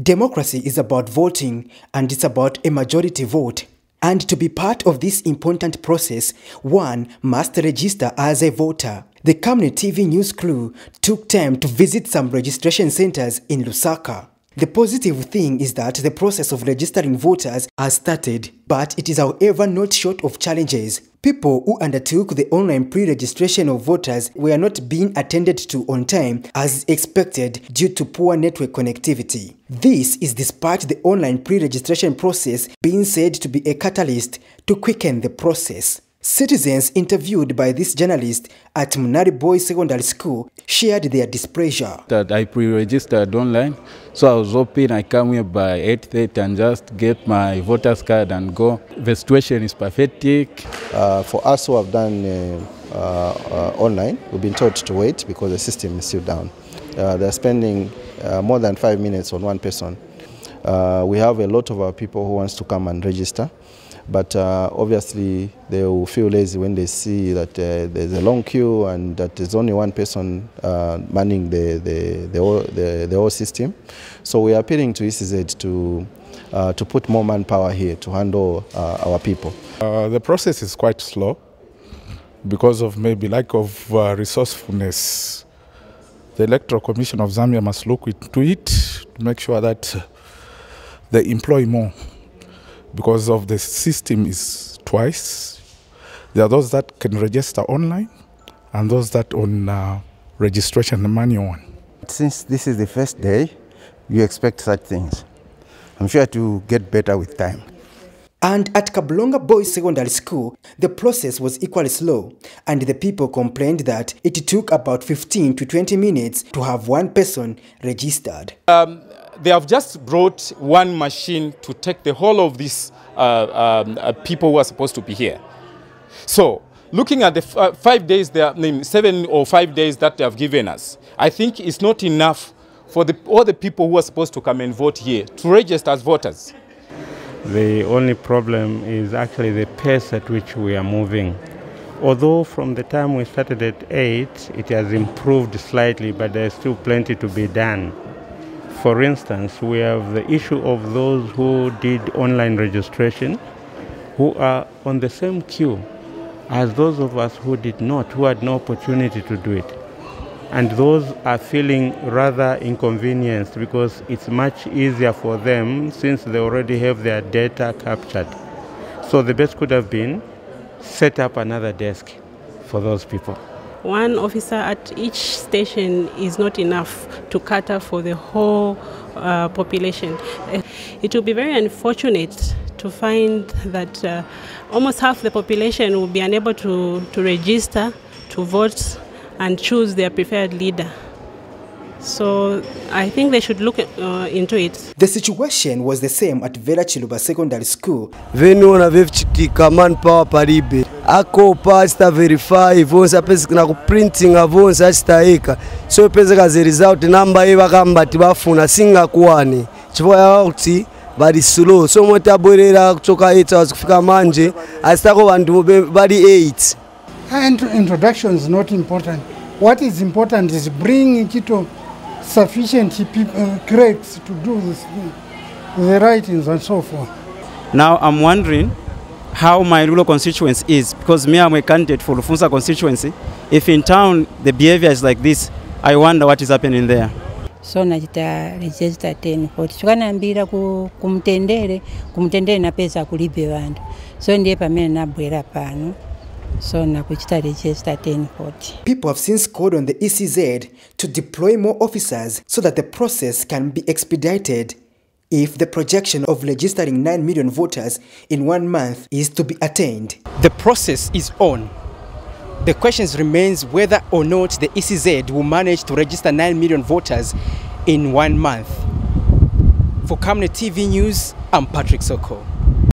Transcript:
Democracy is about voting, and it's about a majority vote. And to be part of this important process, one must register as a voter. The Community TV News crew took time to visit some registration centers in Lusaka. The positive thing is that the process of registering voters has started, but it is however not short of challenges. People who undertook the online pre-registration of voters were not being attended to on time as expected due to poor network connectivity. This is despite the online pre-registration process being said to be a catalyst to quicken the process. Citizens interviewed by this journalist at Munari Boys Secondary School shared their displeasure. That I pre-registered online, so I was hoping I come here by 8:30 and just get my voter's card and go. The situation is pathetic. For us who have done online, we've been told to wait because the system is still down. They're spending more than 5 minutes on one person. We have a lot of our people who wants to come and register. But obviously they will feel lazy when they see that there's a long queue and that there's only one person manning the whole system. So we are appealing to Ecz to put more manpower here to handle our people. The process is quite slow because of maybe lack of resourcefulness. The Electoral Commission of Zambia must look into it to make sure that they employ more. Because of the system is twice. There are those that can register online and those that on registration, the manual one. Since this is the first day, you expect such things. I'm sure to get better with time. And at Kablonga Boys Secondary School, the process was equally slow, and the people complained that it took about 15 to 20 minutes to have one person registered. They have just brought one machine to take the whole of these people who are supposed to be here. So, looking at the 5 days, 7 or 5 days that they have given us, I think it's not enough for all the people who are supposed to come and vote here to register as voters. The only problem is actually the pace at which we are moving. Although from the time we started at 8, it has improved slightly, but there's still plenty to be done. For instance, we have the issue of those who did online registration, who are on the same queue as those of us who did not, who had no opportunity to do it. And those are feeling rather inconvenienced because it's much easier for them since they already have their data captured. So the best could have been set up another desk for those people. One officer at each station is not enough to cater for the whole population. It will be very unfortunate to find that almost half the population will be unable to register, to vote, and choose their preferred leader. So I think they should look into it. The situation was the same at Vera Chiluba Secondary School. Venona vevchitika manpower paribe. Ako pasta verify vonsa pesa na ku printing avonsa achitaika. So pesa kaze result number evakamba tibafuna singakuwani. Chifukwa kuti bali slow. So motabwerera kuchoka 8 hours kufika manje asitako vantu bali 8. Introduction is not important. What is important is bringing it sufficient crates to do this thing, the writings and so forth. Now I'm wondering how my rural constituency is, because me I'm a candidate for Lufunza constituency. If in town the behavior is like this, I wonder what is happening there. So najita register 1040. Tukanambira kumtendere na pesa kulibe vandu. So ndiye pamene nabwera pano. So nakuchita register 1040. People have since called on the Ecz to deploy more officers so that the process can be expedited if the projection of registering 9 million voters in 1 month is to be attained. The process is on. The question remains whether or not the Ecz will manage to register 9 million voters in 1 month. For Community TV News, I'm Patrick Soko.